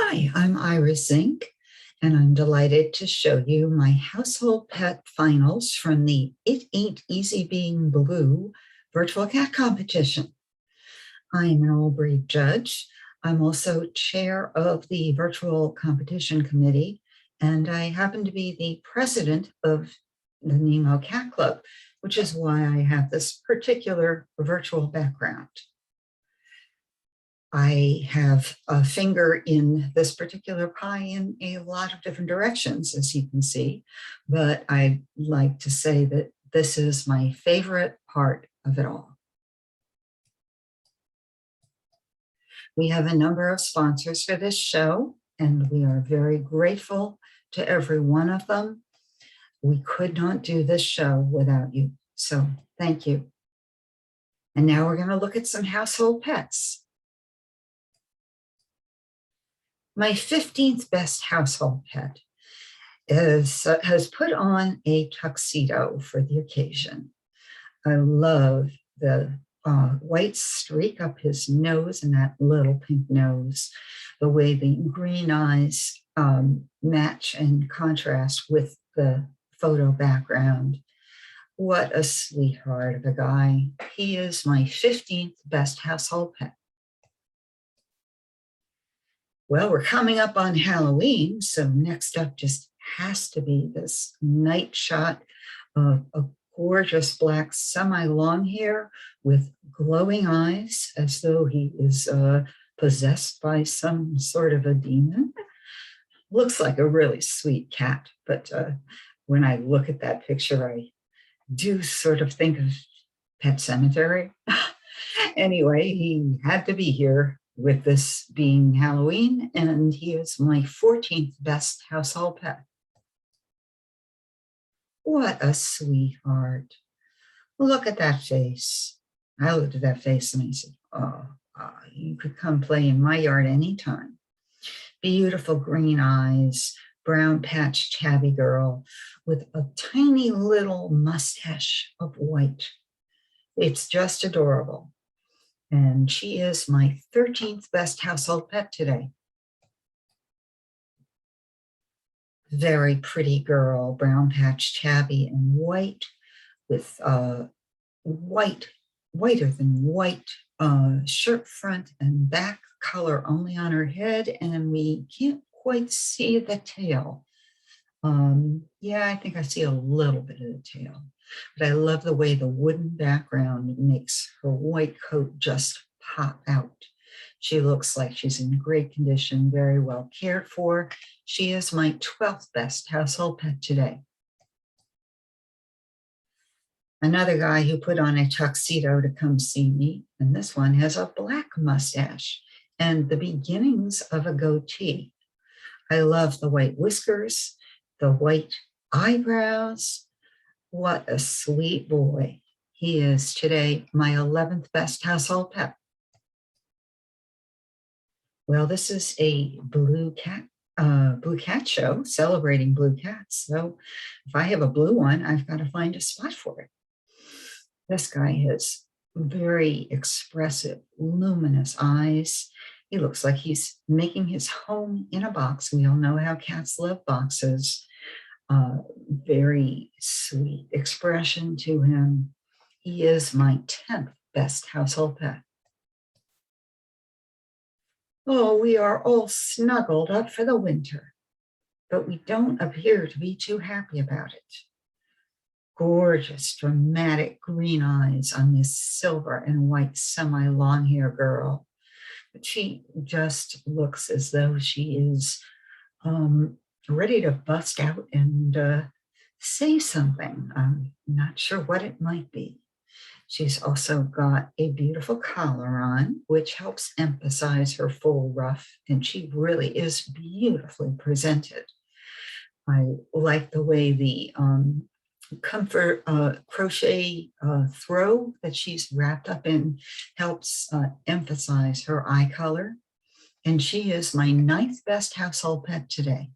Hi, I'm Iris Zinck, and I'm delighted to show you my household pet finals from the It Ain't Easy Being Blue virtual cat competition. I'm an All Breed judge. I'm also chair of the virtual competition committee, and I happen to be the president of the Nemo Cat Club, which is why I have this particular virtual background. I have a finger in this particular pie in a lot of different directions, as you can see, but I like to say that this is my favorite part of it all. We have a number of sponsors for this show, and we are very grateful to every one of them. We could not do this show without you, so thank you. And now we're going to look at some household pets. My 15th best household pet has put on a tuxedo for the occasion. I love the white streak up his nose and that little pink nose, the way the green eyes match and contrast with the photo background. What a sweetheart of a guy. He is my 15th best household pet. Well, we're coming up on Halloween, so next up just has to be this night shot of a gorgeous black semi-long hair with glowing eyes, as though he is possessed by some sort of a demon. Looks like a really sweet cat, but when I look at that picture, I do sort of think of Pet Sematary. Anyway, he had to be here with this being Halloween, and he is my 14th best household pet. What a sweetheart. Look at that face. I looked at that face and I said, oh, you could come play in my yard anytime. Beautiful green eyes, brown patched tabby girl with a tiny little mustache of white. It's just adorable. And she is my 13th best household pet today. Very pretty girl, brown patch tabby and white with whiter than white shirt front and back color only on her head, and we can't quite see the tail. Yeah, I think I see a little bit of the tail, but I love the way the wooden background makes her white coat just pop out. She looks like she's in great condition, very well cared for. She is my 12th best household pet today. Another guy who put on a tuxedo to come see me, and this one has a black mustache and the beginnings of a goatee. I love the white whiskers, the white eyebrows. What a sweet boy. He is today my 11th best household pet. Well, this is a blue cat show celebrating blue cats. So if I have a blue one, I've got to find a spot for it. This guy has very expressive, luminous eyes. He looks like he's making his home in a box. We all know how cats love boxes. Very sweet expression to him. He is my 10th best household pet. Oh, we are all snuggled up for the winter, but we don't appear to be too happy about it. Gorgeous, dramatic green eyes on this silver and white semi-long hair girl. But she just looks as though she is ready to bust out and say something. I'm not sure what it might be. She's also got a beautiful collar on, which helps emphasize her full ruff, and she really is beautifully presented. I like the way the comfort crochet throw that she's wrapped up in helps emphasize her eye color. And she is my 9th best household pet today.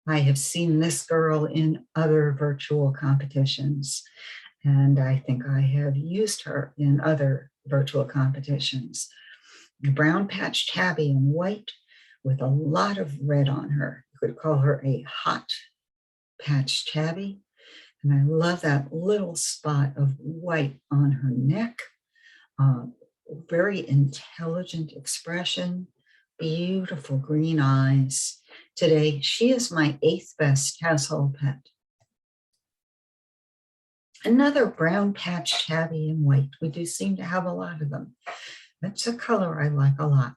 I have seen this girl in other virtual competitions, and I think I have used her in other virtual competitions. a brown patch tabby in white with a lot of red on her. You could call her a hot patch tabby. And I love that little spot of white on her neck. Very intelligent expression, beautiful green eyes. Today, she is my 8th best household pet. Another brown patch tabby in white. We do seem to have a lot of them. That's a color I like a lot.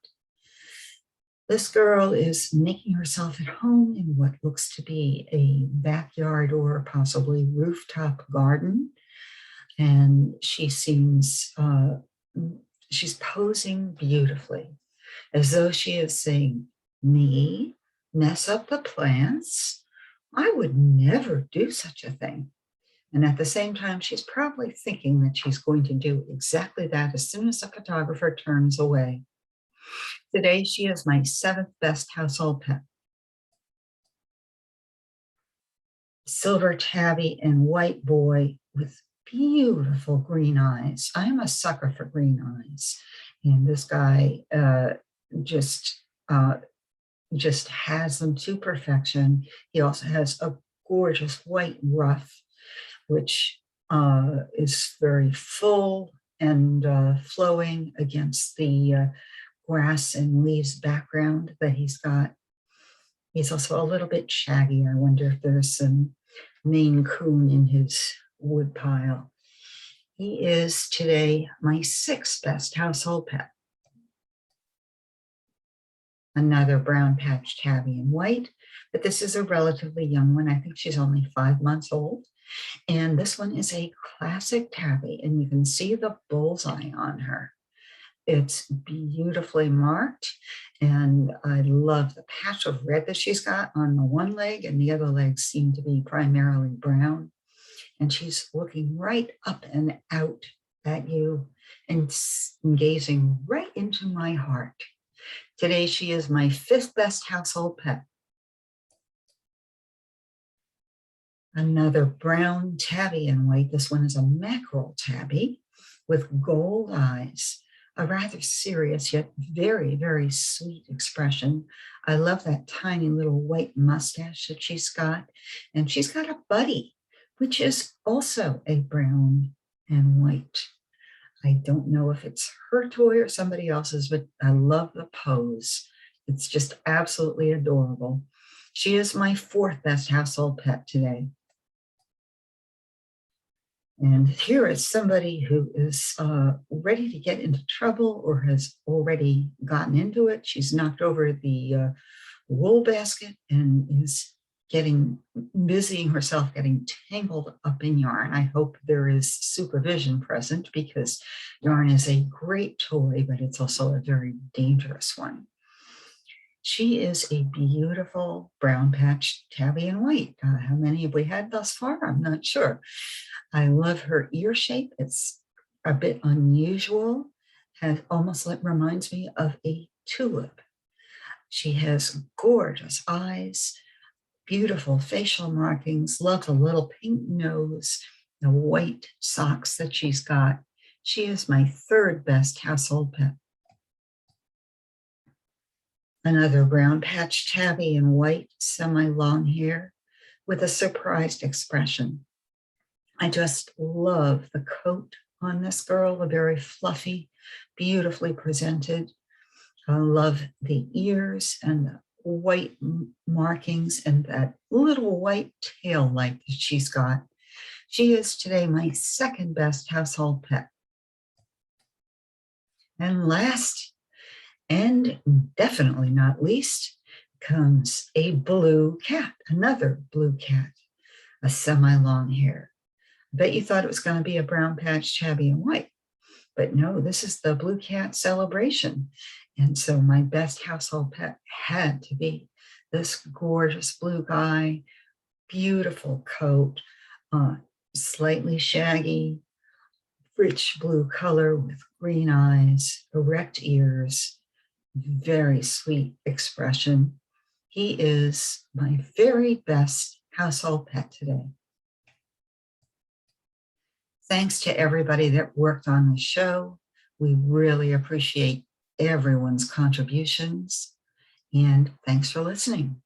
This girl is making herself at home in what looks to be a backyard or possibly rooftop garden. And she seems, she's posing beautifully, as though she is saying, me, mess up the plants? I would never do such a thing. And at the same time, she's probably thinking that she's going to do exactly that as soon as the photographer turns away. Today, she is my 7th best household pet. Silver tabby and white boy with beautiful green eyes. I'm a sucker for green eyes. And this guy just has them to perfection. He also has a gorgeous white ruff, which is very full and flowing against the grass and leaves background that he's got. He's also a little bit shaggy. I wonder if there's some Maine Coon in his wood pile. He is today my 6th best household pet. Another brown patch tabby in white, but this is a relatively young one. I think she's only 5 months old. And this one is a classic tabby, and you can see the bullseye on her. It's beautifully marked, and I love the patch of red that she's got on the one leg, and the other legs seem to be primarily brown. And she's looking right up and out at you and gazing right into my heart. Today, she is my 5th best household pet. Another brown tabby in white. This one is a mackerel tabby with gold eyes. A rather serious yet very, very sweet expression. I love that tiny little white mustache that she's got. And she's got a buddy, which is also a brown and white. I don't know if it's her toy or somebody else's, but I love the pose. It's just absolutely adorable. She is my 4th best household pet today. And here is somebody who is ready to get into trouble or has already gotten into it. She's knocked over the wool basket and is busying herself getting tangled up in yarn. I hope there is supervision present because yarn is a great toy, but it's also a very dangerous one. She is a beautiful brown patch tabby in white. How many have we had thus far? I'm not sure. I love her ear shape. It's a bit unusual. Almost reminds me of a tulip. She has gorgeous eyes, beautiful facial markings. Love the little pink nose, the white socks that she's got. She is my 3rd best household pet. Another brown patch tabby in white, semi-long hair with a surprised expression. I just love the coat on this girl, a very fluffy, beautifully presented. I love the ears and the white markings and that little white tail light that she's got. She is today my 2nd best household pet. And last, and definitely not least, comes a blue cat, another blue cat, a semi-long hair. Bet you thought it was going to be a brown patch tabby in white, but no, this is the blue cat celebration. And so my best household pet had to be this gorgeous blue guy, beautiful coat, slightly shaggy, rich blue color with green eyes, erect ears, very sweet expression. He is my very best household pet today. Thanks to everybody that worked on the show. We really appreciate everyone's contributions. And thanks for listening.